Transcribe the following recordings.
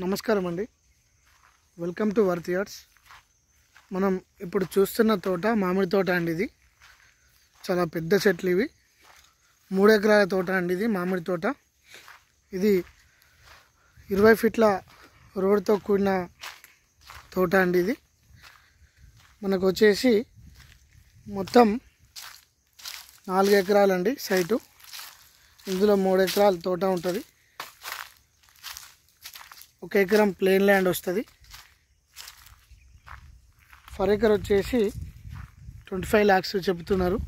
నమస్కారం అండి. Welcome to worth yards. మనం ఇప్పుడు చూస్తున్న తోట మామిడి తోట అండి. ఇది చాలా పెద్ద చెట్లు. ఇవి 3 ఎకరాల తోట అండి. ఇది మామిడి తోట. ఇది 20 ఫీట్ల రోడ్తో కూడిన తోట అండి. ఇది మనకు వచ్చేసి మొత్తం 4 ఎకరాలండి సైటు. ఇందులో 3 ఎకరాల తోట ఉంటుంది. 1 ఎకరం ప్లేన్ ల్యాండ్ వస్తుంది. పర్ ఎకర్ వచ్చేసి 25 lakhs చెబుతున్నారు.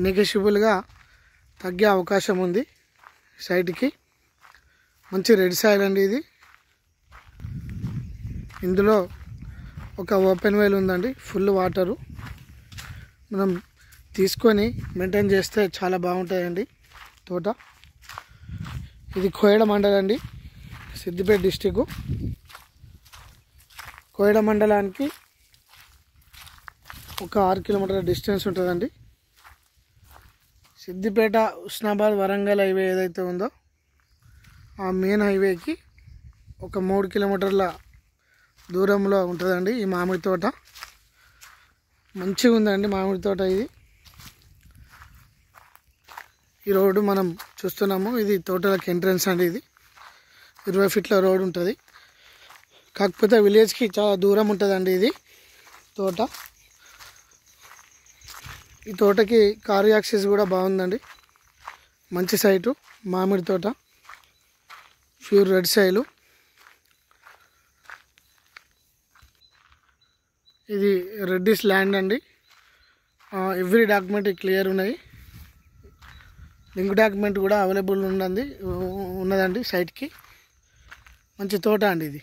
నెగోషియబుల్గా తగ్గే అవకాశం ఉంది. సైట్కి మంచి రెడ్ సాయిల్ అండి. ఇది ఇందులో ఒక ఓపెన్ వెల్ ఉందండి. ఫుల్ వాటరు మనం తీసుకొని మెయింటైన్ చేస్తే చాలా బాగుంటాయండి తోట. ఇది కోయడ మండలం అండి, సిద్దిపేట డిస్టిక్. కోయడ మండలానికి ఒక 6 కిలోమీటర్ల డిస్టెన్స్ ఉంటుందండి. సిద్దిపేట ఉస్నాబాద్ వరంగల్ హైవే ఏదైతే ఉందో ఆ మెయిన్ హైవేకి ఒక 3 కిలోమీటర్ల దూరంలో ఉంటుందండి ఈ మామిడి తోట. మంచిగా ఉందండి మామిడి తోట. ఇది ఈ రోడ్డు మనం చూస్తున్నాము. ఇది తోటలకు ఎంట్రన్స్ అండి. ఇది 20 ఫీట్ల రోడ్ ఉంటుంది. కాకపోతే విలేజ్కి చాలా దూరం ఉంటుందండి ఇది తోట. ఈ తోటకి కారు యాక్సెస్ కూడా బాగుందండి. మంచి సైటు మామిడి తోట, ప్యూర్ రెడ్ సైలు. ఇది రెడ్డిస్ ల్యాండ్ అండి. ఎవ్రీ డాక్యుమెంట్ క్లియర్ ఉన్నాయి. లింక్ డాక్యుమెంట్ కూడా అవైలబుల్ ఉన్నదండి సైట్కి. మంచి తోట అండి ఇది.